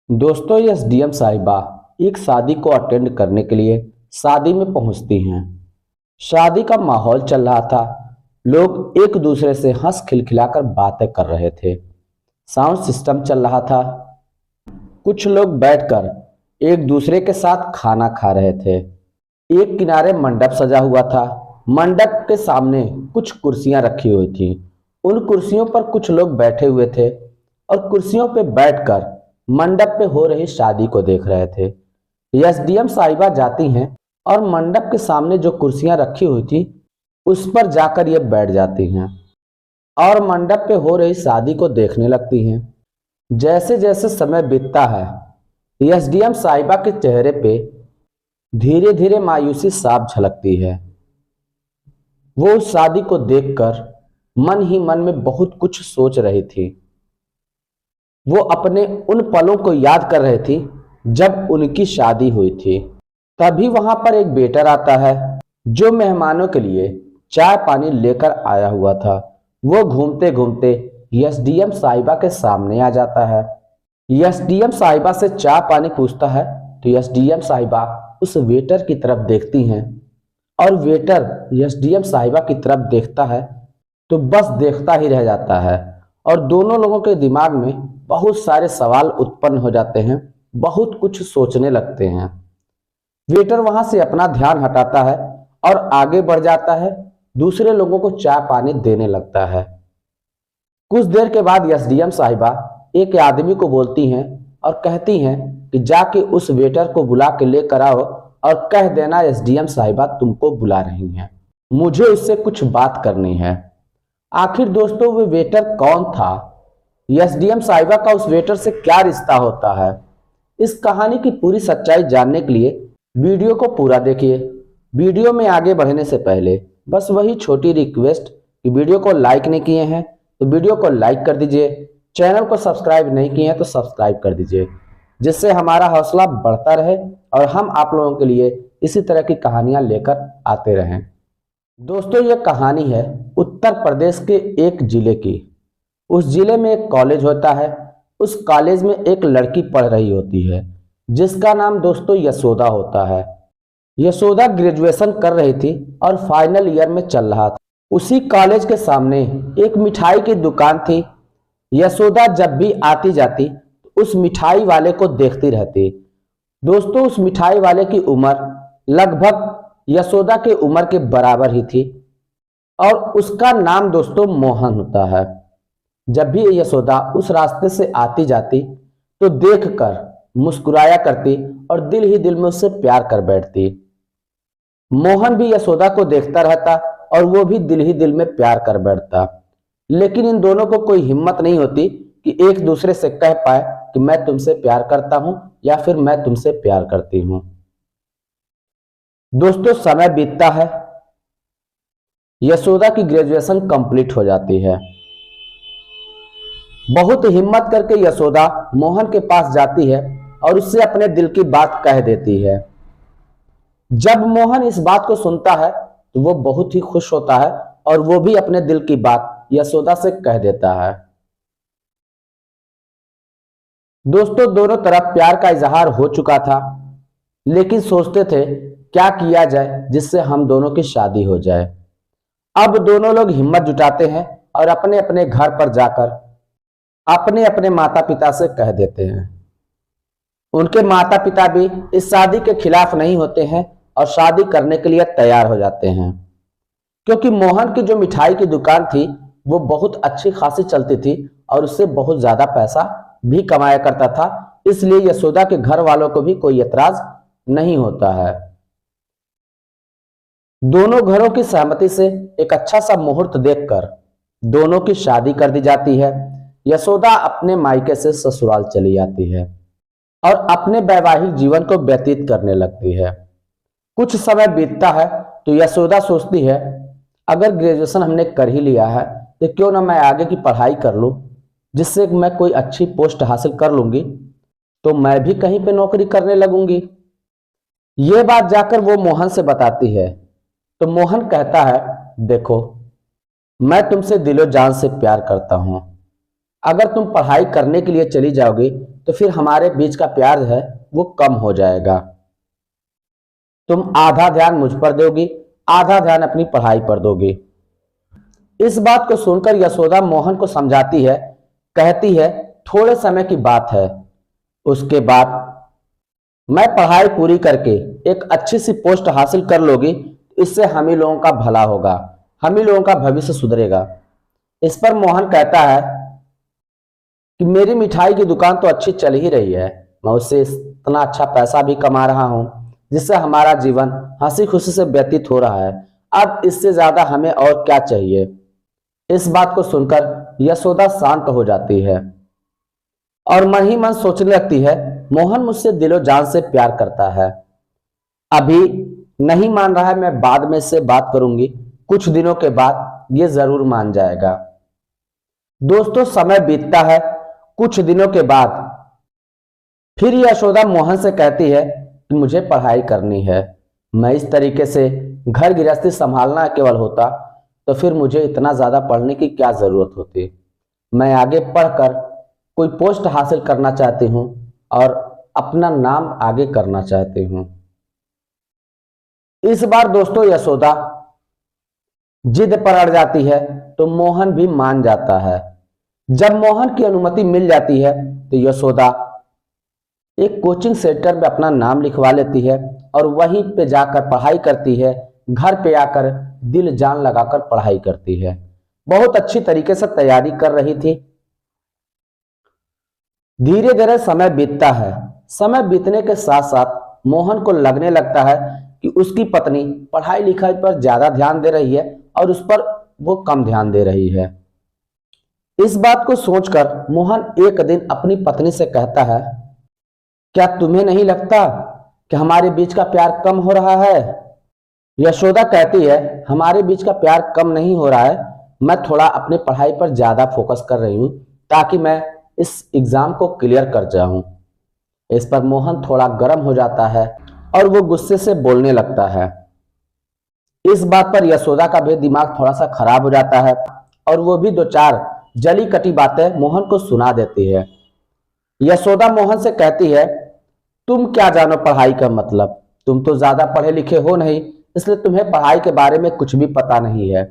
दोस्तों, एसडीएम साहिबा एक शादी को अटेंड करने के लिए शादी में पहुंचती हैं। शादी का माहौल चल रहा था। लोग एक दूसरे से हंस खिलखिलाकर बातें कर रहे थे। साउंड सिस्टम चल रहा था। कुछ लोग बैठकर एक दूसरे के साथ खाना खा रहे थे। एक किनारे मंडप सजा हुआ था। मंडप के सामने कुछ कुर्सियां रखी हुई थी। उन कुर्सियों पर कुछ लोग बैठे हुए थे और कुर्सियों पर बैठकर मंडप पे हो रही शादी को देख रहे थे। एसडीएम साहिबा जाती हैं और मंडप के सामने जो कुर्सियां रखी हुई थी उस पर जाकर ये बैठ जाती हैं और मंडप पे हो रही शादी को देखने लगती हैं। जैसे जैसे समय बीतता है, एसडीएम साहिबा के चेहरे पे धीरे धीरे मायूसी साफ झलकती है। वो उस शादी को देखकर मन ही मन में बहुत कुछ सोच रही थी। वो अपने उन पलों को याद कर रही थी जब उनकी शादी हुई थी। तभी वहां पर एक वेटर आता है जो मेहमानों के लिए चाय पानी लेकर आया हुआ था। वो घूमते घूमते एसडीएम साहिबा के सामने आ जाता है। एसडीएम साहिबा से चाय पानी पूछता है तो एसडीएम साहिबा उस वेटर की तरफ देखती हैं और वेटर एसडीएम साहिबा की तरफ देखता है तो बस देखता ही रह जाता है और दोनों लोगों के दिमाग में बहुत सारे सवाल उत्पन्न हो जाते हैं। बहुत कुछ सोचने लगते हैं। वेटर वहां से अपना ध्यान हटाता है और आगे बढ़ जाता है। दूसरे लोगों को चाय पानी देने लगता है। कुछ देर के बाद एसडीएम साहिबा एक आदमी को बोलती हैं और कहती हैं कि जाके उस वेटर को बुला के लेकर आओ और कह देना एसडीएम साहिबा तुमको बुला रही हैं, मुझे उससे कुछ बात करनी है। आखिर दोस्तों, वो वेटर कौन था? एसडीएम साहिबा का उस वेटर से क्या रिश्ता होता है? इस कहानी की पूरी सच्चाई जानने के लिए वीडियो को पूरा देखिए। वीडियो में आगे बढ़ने से पहले बस वही छोटी रिक्वेस्ट कि वीडियो को लाइक नहीं किए हैं तो वीडियो को लाइक कर दीजिए। चैनल को सब्सक्राइब नहीं किए हैं तो सब्सक्राइब कर दीजिए, जिससे हमारा हौसला बढ़ता रहे और हम आप लोगों के लिए इसी तरह की कहानियां लेकर आते रहें। दोस्तों, ये कहानी है उत्तर प्रदेश के एक जिले की। उस जिले में एक कॉलेज होता है। उस कॉलेज में एक लड़की पढ़ रही होती है जिसका नाम दोस्तों यशोदा होता है। यशोदा ग्रेजुएशन कर रही थी और फाइनल ईयर में चल रहा था। उसी कॉलेज के सामने एक मिठाई की दुकान थी। यशोदा जब भी आती जाती उस मिठाई वाले को देखती रहती। दोस्तों, उस मिठाई वाले की उम्र लगभग यशोदा के उम्र के बराबर ही थी और उसका नाम दोस्तों मोहन होता है। जब भी यशोदा उस रास्ते से आती जाती तो देखकर मुस्कुराया करती और दिल ही दिल में उससे प्यार कर बैठती। मोहन भी यशोदा को देखता रहता और वो भी दिल ही दिल में प्यार कर बैठता। लेकिन इन दोनों को कोई हिम्मत नहीं होती कि एक दूसरे से कह पाए कि मैं तुमसे प्यार करता हूं या फिर मैं तुमसे प्यार करती हूं। दोस्तों, समय बीतता है। यशोदा की ग्रेजुएशन कंप्लीट हो जाती है। बहुत हिम्मत करके यशोदा मोहन के पास जाती है और उससे अपने दिल की बात कह देती है। जब मोहन इस बात को सुनता है तो वो बहुत ही खुश होता है और वो भी अपने दिल की बात यशोदा से कह देता है। दोस्तों, दोनों तरफ प्यार का इजहार हो चुका था, लेकिन सोचते थे क्या किया जाए जिससे हम दोनों की शादी हो जाए। अब दोनों लोग हिम्मत जुटाते हैं और अपने अपने घर पर जाकर अपने अपने माता पिता से कह देते हैं। उनके माता पिता भी इस शादी के खिलाफ नहीं होते हैं और शादी करने के लिए तैयार हो जाते हैं, क्योंकि मोहन की जो मिठाई की दुकान थी वो बहुत अच्छी खासी चलती थी और उससे बहुत ज्यादा पैसा भी कमाया करता था। इसलिए यशोदा के घर वालों को भी कोई एतराज नहीं होता है। दोनों घरों की सहमति से एक अच्छा सा मुहूर्त देखकर दोनों की शादी कर दी जाती है। यशोदा अपने मायके से ससुराल चली जाती है और अपने वैवाहिक जीवन को व्यतीत करने लगती है। कुछ समय बीतता है तो यशोदा सोचती है अगर ग्रेजुएशन हमने कर ही लिया है तो क्यों ना मैं आगे की पढ़ाई कर लूं, जिससे मैं कोई अच्छी पोस्ट हासिल कर लूंगी तो मैं भी कहीं पे नौकरी करने लगूंगी। ये बात जाकर वो मोहन से बताती है तो मोहन कहता है देखो, मैं तुमसे दिलो जान से प्यार करता हूं। अगर तुम पढ़ाई करने के लिए चली जाओगी तो फिर हमारे बीच का प्यार है वो कम हो जाएगा। तुम आधा ध्यान मुझ पर दोगी, आधा ध्यान अपनी पढ़ाई पर दोगी। इस बात को सुनकर यशोदा मोहन को समझाती है, कहती है थोड़े समय की बात है, उसके बाद मैं पढ़ाई पूरी करके एक अच्छी सी पोस्ट हासिल कर लोगी, इससे हम ही लोगों का भला होगा, हम ही लोगों का भविष्य सुधरेगा। इस पर मोहन कहता है कि मेरी मिठाई की दुकान तो अच्छी चल ही रही है, मैं उससे इतना अच्छा पैसा भी कमा रहा हूं जिससे हमारा जीवन हंसी खुशी से व्यतीत हो रहा है, अब इससे ज्यादा हमें और क्या चाहिए। इस बात को सुनकर यशोदा शांत हो जाती है और मन ही मन सोचने लगती है, मोहन मुझसे दिलो जान से प्यार करता है, अभी नहीं मान रहा है, मैं बाद में इससे बात करूंगी, कुछ दिनों के बाद ये जरूर मान जाएगा। दोस्तों समय बीतता है, कुछ दिनों के बाद फिर यशोदा मोहन से कहती है कि मुझे पढ़ाई करनी है, मैं इस तरीके से घर गृहस्थी संभालना केवल होता तो फिर मुझे इतना ज्यादा पढ़ने की क्या जरूरत होती। मैं आगे पढ़कर कोई पोस्ट हासिल करना चाहती हूं और अपना नाम आगे करना चाहती हूं। इस बार दोस्तों यशोदा जिद पर अड़ जाती है तो मोहन भी मान जाता है। जब मोहन की अनुमति मिल जाती है तो यशोदा एक कोचिंग सेंटर में अपना नाम लिखवा लेती है और वहीं पे जाकर पढ़ाई करती है, घर पे आकर दिल जान लगाकर पढ़ाई करती है, बहुत अच्छी तरीके से तैयारी कर रही थी। धीरे धीरे समय बीतता है, समय बीतने के साथ साथ मोहन को लगने लगता है कि उसकी पत्नी पढ़ाई लिखाई पर ज्यादा ध्यान दे रही है और उस पर वो कम ध्यान दे रही है। इस बात को सोचकर मोहन एक दिन अपनी पत्नी से कहता है, क्या तुम्हें नहीं लगता कि हमारे बीच का प्यार कम हो रहा है? यशोदा कहती है, हमारे बीच का प्यार कम नहीं हो रहा है, मैं थोड़ा अपनी पढ़ाई पर ज्यादा फोकस कर रही हूं ताकि मैं इस एग्जाम को क्लियर कर जाऊं। इस पर मोहन थोड़ा गर्म हो जाता है और वो गुस्से से बोलने लगता है। इस बात पर यशोदा का भी दिमाग थोड़ा सा खराब हो जाता है और वो भी दो चार जली कटी बातें मोहन को सुना देती है। यशोदा मोहन से कहती है, तुम क्या जानो पढ़ाई का मतलब, तुम तो ज्यादा पढ़े लिखे हो नहीं, इसलिए तुम्हें पढ़ाई के बारे में कुछ भी पता नहीं है,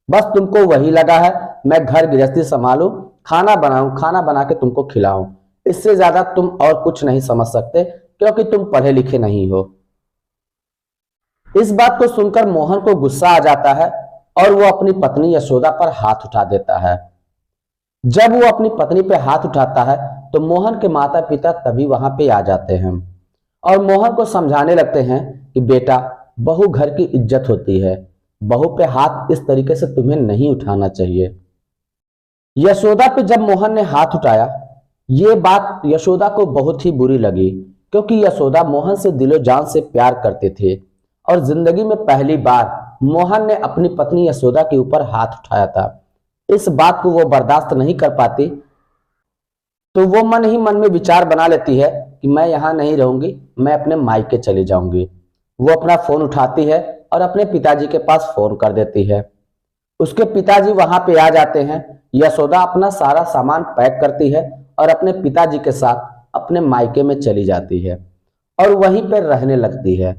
बस तुमको वही लगा है मैं घर गृहस्थी संभालूं, खाना बनाऊं, खाना बना के तुमको खिलाऊं, इससे ज्यादा तुम और कुछ नहीं समझ सकते क्योंकि तुम पढ़े लिखे नहीं हो। इस बात को सुनकर मोहन को गुस्सा आ जाता है और वो अपनी पत्नी यशोदा पर हाथ उठा देता है। जब वो अपनी पत्नी पे हाथ उठाता है तो मोहन के माता पिता तभी वहां पे आ जाते हैं और मोहन को समझाने लगते हैं कि बेटा, बहू घर की इज्जत होती है, बहू पे हाथ इस तरीके से तुम्हें नहीं उठाना चाहिए। यशोदा पे जब मोहन ने हाथ उठाया, ये बात यशोदा को बहुत ही बुरी लगी क्योंकि यशोदा मोहन से दिलो जान से प्यार करते थे और जिंदगी में पहली बार मोहन ने अपनी पत्नी यशोदा के ऊपर हाथ उठाया था। इस बात को वो बर्दाश्त नहीं कर पाती तो वो मन ही मन में विचार बना लेती है कि मैं यहां नहीं रहूंगी, मैं अपने मायके चली जाऊंगी। वो अपना फोन उठाती है और अपने पिताजी के पास फोन कर देती है। उसके पिताजी वहां पे आ जाते हैं। यशोदा अपना सारा सामान पैक करती है और अपने पिताजी के साथ अपने मायके में चली जाती है और वहीं पर रहने लगती है।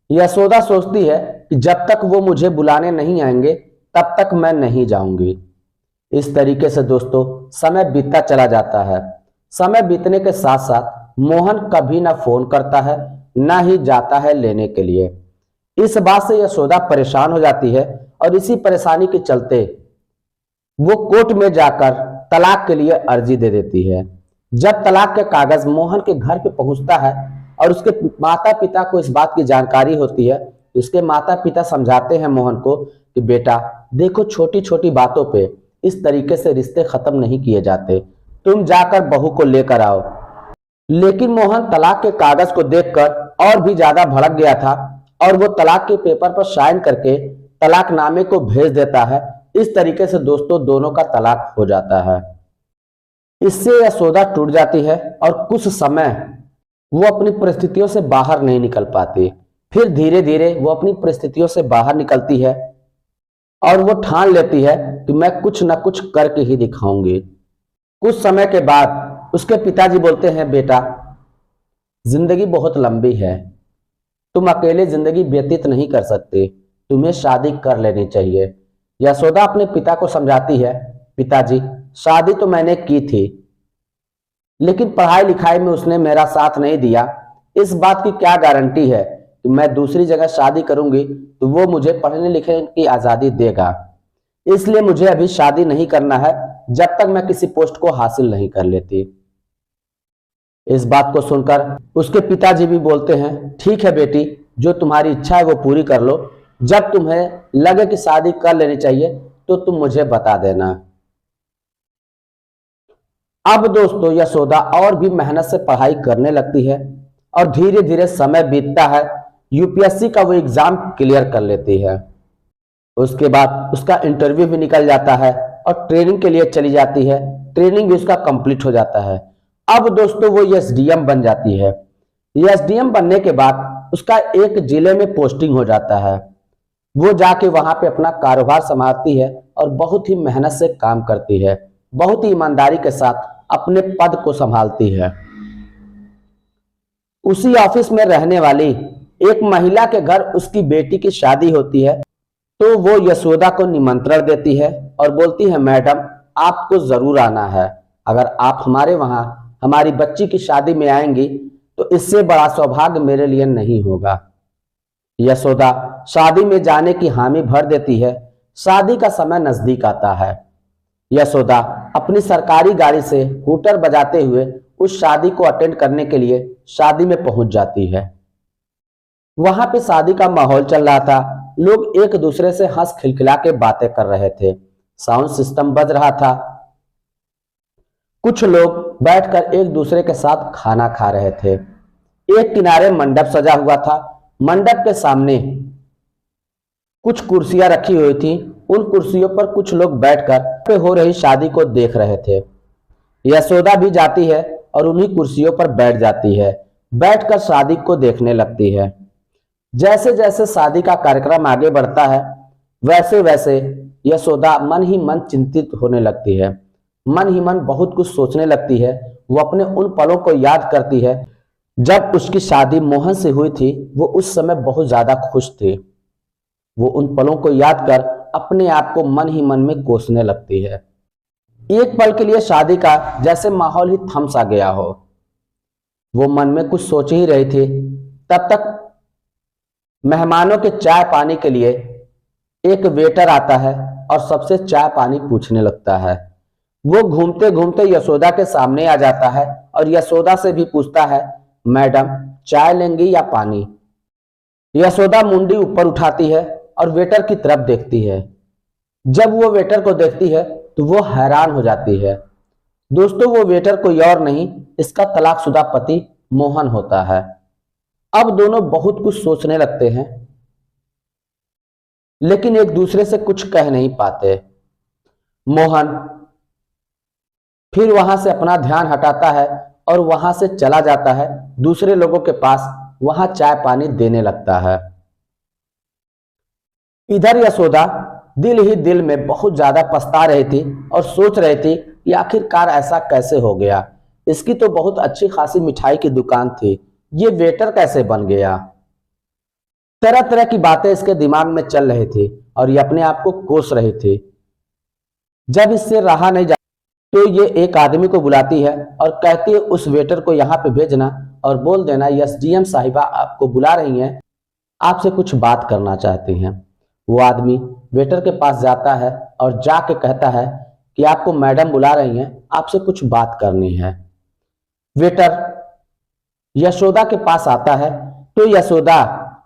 यशोदा सोचती है कि जब तक वो मुझे बुलाने नहीं आएंगे तब तक मैं नहीं जाऊंगी। इस तरीके से दोस्तों समय बीतता चला जाता है। समय बीतने के साथ साथ मोहन कभी ना फोन करता है ना ही जाता है लेने के लिए। इस बात से यशोदा परेशान हो जाती है और इसी परेशानी के चलते वो कोर्ट में जाकर तलाक के लिए अर्जी दे देती है। जब तलाक के कागज मोहन के घर पे पहुंचता है और उसके माता पिता को इस बात की जानकारी होती है, उसके माता पिता समझाते हैं मोहन को कि बेटा देखो, छोटी छोटी बातों पे इस तरीके से रिश्ते खत्म नहीं किए जाते, तुम जाकर बहू को लेकर आओ। लेकिन मोहन तलाक के कागज को देखकर और भी ज्यादा भड़क गया था और वो तलाक के पेपर पर साइन करके तलाकनामे को भेज देता है। इस तरीके से दोस्तों दोनों का तलाक हो जाता है। इससे यशोदा टूट जाती है और कुछ समय वो अपनी परिस्थितियों से बाहर नहीं निकल पाती। फिर धीरे धीरे वो अपनी परिस्थितियों से बाहर निकलती है और वो ठान लेती है कि मैं कुछ ना कुछ करके ही दिखाऊंगी। कुछ समय के बाद उसके पिताजी बोलते हैं, बेटा जिंदगी बहुत लंबी है, तुम अकेले जिंदगी व्यतीत नहीं कर सकते, तुम्हें शादी कर लेनी चाहिए। यशोदा अपने पिता को समझाती है, पिताजी शादी तो मैंने की थी, लेकिन पढ़ाई लिखाई में उसने मेरा साथ नहीं दिया। इस बात की क्या गारंटी है कि मैं दूसरी जगह शादी करूंगी तो वो मुझे पढ़ने लिखने की आजादी देगा। इसलिए मुझे अभी शादी नहीं करना है जब तक मैं किसी पोस्ट को हासिल नहीं कर लेती। इस बात को सुनकर उसके पिताजी भी बोलते हैं, ठीक है बेटी, जो तुम्हारी इच्छा है वो पूरी कर लो। जब तुम्हें लगे कि शादी कर लेनी चाहिए तो तुम मुझे बता देना। अब दोस्तों यशोदा और भी मेहनत से पढ़ाई करने लगती है और धीरे धीरे समय बीतता है। यूपीएससी का वो एग्जाम क्लियर कर लेती है। उसके बाद उसका इंटरव्यू भी निकल जाता है और ट्रेनिंग के लिए चली जाती है। ट्रेनिंग भी उसका कंप्लीट हो जाता है। अब दोस्तों वो एसडीएम बन जाती है। एसडीएम बनने के बाद उसका एक जिले में पोस्टिंग हो जाता है। वो जाके वहां पे अपना कारोबार संभालती है और बहुत ही मेहनत से काम करती है, बहुत ही ईमानदारी के साथ अपने पद को संभालती है। उसी ऑफिस में रहने वाली एक महिला के घर उसकी बेटी की शादी होती है, तो वो यशोदा को निमंत्रण देती है और बोलती है, मैडम आपको जरूर आना है। अगर आप हमारे वहां हमारी बच्ची की शादी में आएंगी तो इससे बड़ा सौभाग्य मेरे लिए नहीं होगा। यशोदा शादी में जाने की हामी भर देती है। शादी का समय नजदीक आता है। यशोदा अपनी सरकारी गाड़ी से हूटर बजाते हुए उस शादी को अटेंड करने के लिए शादी में पहुंच जाती है। वहां पे शादी का माहौल चल रहा था। लोग एक दूसरे से हंस खिलखिला के बातें कर रहे थे। साउंड सिस्टम बज रहा था। कुछ लोग बैठकर एक दूसरे के साथ खाना खा रहे थे। एक किनारे मंडप सजा हुआ था। मंडप के सामने कुछ कुर्सियां रखी हुई थी। उन कुर्सियों पर कुछ लोग बैठकर हो रही शादी को देख रहे थे। यशोदा भी जाती है और उन्हीं कुर्सियों पर बैठ जाती है। बैठकर शादी को देखने लगती है। जैसे जैसे शादी का कार्यक्रम आगे बढ़ता है वैसे वैसे यशोदा मन ही मन चिंतित होने लगती है। मन ही मन बहुत कुछ सोचने लगती है। वो अपने उन पलों को याद करती है जब उसकी शादी मोहन से हुई थी। वो उस समय बहुत ज्यादा खुश थी। वो उन पलों को याद कर अपने आप को मन ही मन में कोसने लगती है। एक पल के लिए शादी का जैसे माहौल ही थम सा गया हो। वो मन में कुछ सोच ही रही थी, तब तक मेहमानों के चाय पानी के लिए एक वेटर आता है और सबसे चाय पानी पूछने लगता है। वो घूमते घूमते यशोदा के सामने आ जाता है और यशोदा से भी पूछता है, मैडम चाय लेंगी या पानी? यशोदा मुंडी ऊपर उठाती है और वेटर की तरफ देखती है। जब वो वेटर को देखती है तो वो हैरान हो जाती है। दोस्तों वो वेटर कोई और नहीं, इसका तलाकशुदा पति मोहन होता है। अब दोनों बहुत कुछ सोचने लगते हैं लेकिन एक दूसरे से कुछ कह नहीं पाते। मोहन फिर वहां से अपना ध्यान हटाता है और वहां से चला जाता है दूसरे लोगों के पास। वहां चाय पानी देने लगता है। इधर यशोदा दिल ही दिल में बहुत ज्यादा पछता रही थी और सोच रही थी कि आखिरकार ऐसा कैसे हो गया। इसकी तो बहुत अच्छी खासी मिठाई की दुकान थी, ये वेटर कैसे बन गया? तरह तरह की बातें इसके दिमाग में चल रही थी और ये अपने आप को कोस रही थी। जब इससे रहा नहीं जा तो ये एक आदमी को बुलाती है और कहती है, उस वेटर को यहाँ पे भेजना और बोल देना एसडीएम साहिबा आपको बुला रही हैं, आपसे कुछ बात करना चाहती हैं। वो आदमी वेटर के पास जाता है और जाके कहता है कि आपको मैडम बुला रही हैं, आपसे कुछ बात करनी है। वेटर यशोदा के पास आता है तो यशोदा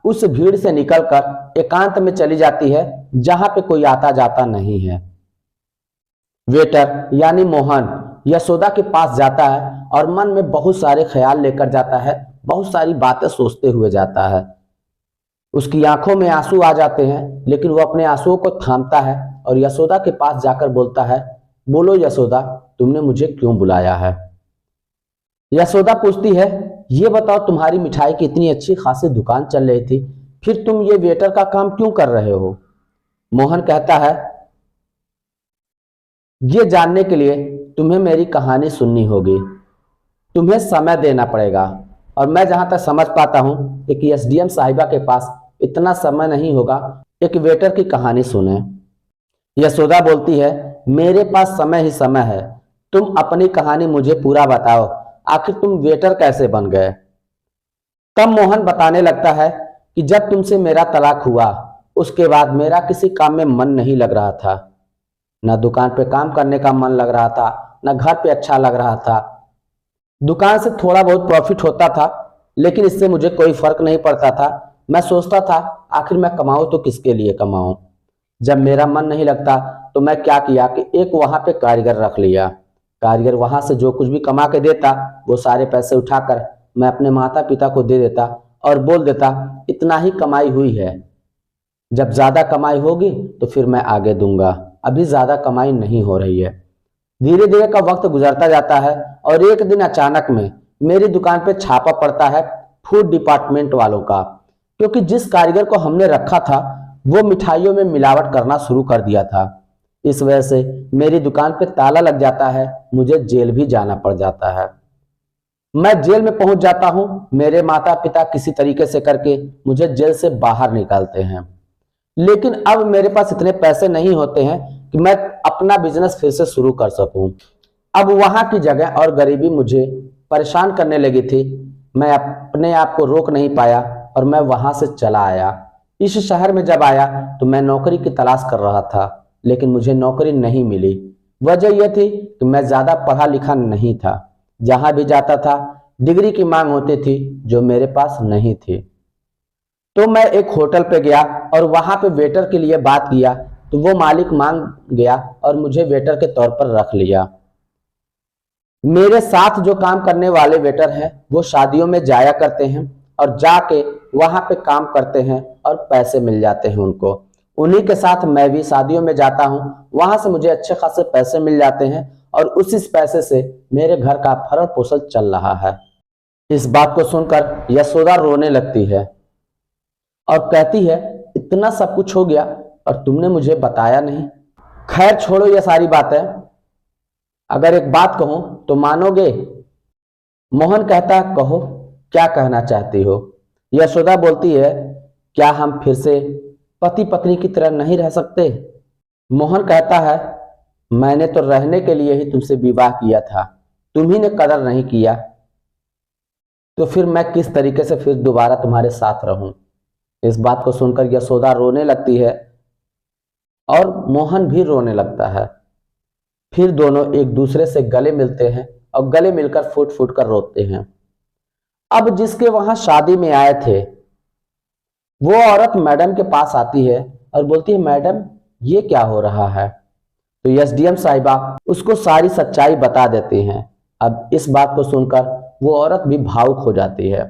उस भीड़ से निकलकर एकांत में चली जाती है जहां पे कोई आता जाता नहीं है। वेटर यानी मोहन यशोदा के पास जाता है और मन में बहुत सारे ख्याल लेकर जाता है, बहुत सारी बातें सोचते हुए जाता है। उसकी आंखों में आंसू आ जाते हैं लेकिन वो अपने आंसुओं को थामता है और यशोदा के पास जाकर बोलता है, बोलो यशोदा तुमने मुझे क्यों बुलाया है? यशोदा पूछती है, ये बताओ तुम्हारी मिठाई की इतनी अच्छी खासी दुकान चल रही थी, फिर तुम ये वेटर का काम क्यों कर रहे हो? मोहन कहता है, ये जानने के लिए तुम्हें मेरी कहानी सुननी होगी। तुम्हें समय देना पड़ेगा। और मैं जहां तक समझ पाता हूं कि एसडीएम साहिबा के पास इतना समय नहीं होगा। एक वेटर की कहानी सुने। यशोदा बोलती है, मेरे पास समय ही समय है, तुम अपनी कहानी मुझे पूरा बताओ, आखिर तुम वेटर कैसे बन गए। तब मोहन बताने लगता है कि जब तुमसे मेरा तलाक हुआ उसके बाद मेरा किसी काम में मन नहीं लग रहा था। न दुकान पे काम करने का मन लग रहा था, न घर पे अच्छा लग रहा था। दुकान से थोड़ा बहुत प्रॉफिट होता था, लेकिन इससे मुझे कोई फर्क नहीं पड़ता था। मैं सोचता था आखिर मैं कमाऊं तो किसके लिए कमाऊं। जब मेरा मन नहीं लगता तो मैं क्या किया कि एक वहां पे कारीगर रख लिया। कारीगर वहां से जो कुछ भी कमा के देता वो सारे पैसे उठाकर मैं अपने माता पिता को दे देता और बोल देता इतना ही कमाई हुई है, जब ज्यादा कमाई होगी तो फिर मैं आगे दूंगा, अभी ज्यादा कमाई नहीं हो रही है। धीरे धीरे का वक्त गुजरता जाता है और एक दिन अचानक में मेरी दुकान पे छापा पड़ता है फूड डिपार्टमेंट वालों का, क्योंकि जिस कारीगर को हमने रखा था वो मिठाइयों में मिलावट करना शुरू कर दिया था। इस वजह से मेरी दुकान पे ताला लग जाता है, मुझे जेल भी जाना पड़ जाता है। मैं जेल में पहुंच जाता हूं, मेरे माता पिता किसी तरीके से करके मुझे जेल से बाहर निकालते हैं। लेकिन अब मेरे पास इतने पैसे नहीं होते हैं कि मैं अपना बिजनेस फिर से शुरू कर सकूं। अब वहां की जगह और गरीबी मुझे परेशान करने लगी थी। मैं अपने आप को रोक नहीं पाया और मैं वहां से चला आया। इस शहर में जब आया तो मैं नौकरी की तलाश कर रहा था, लेकिन मुझे नौकरी नहीं मिली। वजह यह थी कि मैं ज्यादा पढ़ा लिखा नहीं था। जहां भी जाता था डिग्री की मांग होती थी जो मेरे पास नहीं थी। तो मैं एक होटल पे गया और वहां पे वेटर के लिए बात किया तो वो मालिक मान गया और मुझे वेटर के तौर पर रख लिया। मेरे साथ जो काम करने वाले वेटर हैं वो शादियों में जाया करते हैं और जाके वहां पे काम करते हैं और पैसे मिल जाते हैं उनको। उन्हीं के साथ मैं भी शादियों में जाता हूं, वहां से मुझे अच्छे खासे पैसे मिल जाते हैं और उसी पैसे से मेरे घर का भरण पोषण चल रहा है। इस बात को सुनकर यशोदा रोने लगती है और कहती है इतना सब कुछ हो गया और तुमने मुझे बताया नहीं। खैर छोड़ो ये सारी बातें, अगर एक बात कहूं तो मानोगे। मोहन कहता है कहो क्या कहना चाहती हो। यशोदा बोलती है क्या हम फिर से पति पत्नी की तरह नहीं रह सकते। मोहन कहता है मैंने तो रहने के लिए ही तुमसे विवाह किया था, तुम्ही ने कदर नहीं किया, तो फिर मैं किस तरीके से फिर दोबारा तुम्हारे साथ रहूं। इस बात को सुनकर यशोदा रोने लगती है और मोहन भी रोने लगता है। फिर दोनों एक दूसरे से गले मिलते हैं और गले मिलकर फूट फूट कर रोते हैं। अब जिसके वहां शादी में आए थे वो औरत मैडम के पास आती है और बोलती है मैडम ये क्या हो रहा है। तो एसडीएम साहिबा उसको सारी सच्चाई बता देती हैं। अब इस बात को सुनकर वो औरत भी भावुक हो जाती है।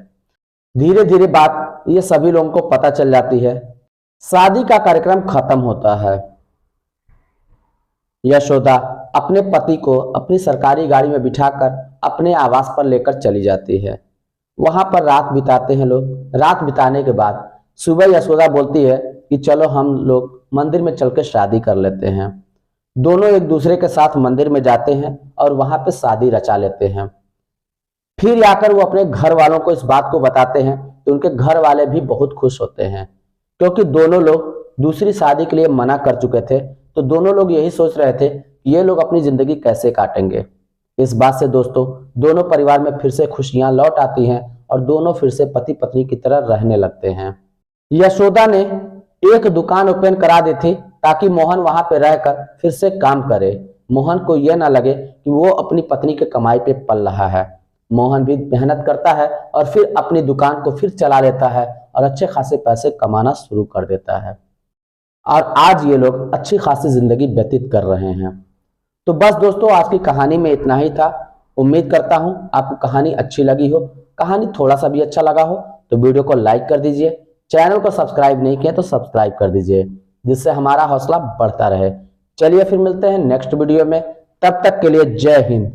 धीरे धीरे बात ये सभी लोगों को पता चल जाती है। शादी का कार्यक्रम खत्म होता है। यशोदा अपने पति को अपनी सरकारी गाड़ी में बिठाकर अपने आवास पर लेकर चली जाती है। वहां पर रात बिताते हैं लोग। रात बिताने के बाद सुबह यशोदा बोलती है कि चलो हम लोग मंदिर में चल के शादी कर लेते हैं। दोनों एक दूसरे के साथ मंदिर में जाते हैं और वहां पे शादी रचा लेते हैं। फिर आकर वो अपने घर वालों को इस बात को बताते हैं तो उनके घर वाले भी बहुत खुश होते हैं, क्योंकि दोनों लोग दूसरी शादी के लिए मना कर चुके थे। तो दोनों लोग यही सोच रहे थे कि ये लोग अपनी जिंदगी कैसे काटेंगे। इस बात से दोस्तों दोनों परिवार में फिर से खुशियां लौट आती हैं और दोनों फिर से पति पत्नी की तरह रहने लगते हैं। यशोदा ने एक दुकान ओपन करा दी थी ताकि मोहन वहां पे रहकर फिर से काम करे। मोहन को यह ना लगे कि वो अपनी पत्नी के कमाई पे पल रहा है। मोहन भी मेहनत करता है और फिर अपनी दुकान को फिर चला लेता है और अच्छे खासे पैसे कमाना शुरू कर देता है। और आज ये लोग अच्छी खासी जिंदगी व्यतीत कर रहे हैं। तो बस दोस्तों आज की कहानी में इतना ही था। उम्मीद करता हूं आपको कहानी अच्छी लगी हो। कहानी थोड़ा सा भी अच्छा लगा हो तो वीडियो को लाइक कर दीजिए। चैनल को सब्सक्राइब नहीं किया तो सब्सक्राइब कर दीजिए, जिससे हमारा हौसला बढ़ता रहे। चलिए फिर मिलते हैं नेक्स्ट वीडियो में। तब तक के लिए जय हिंद।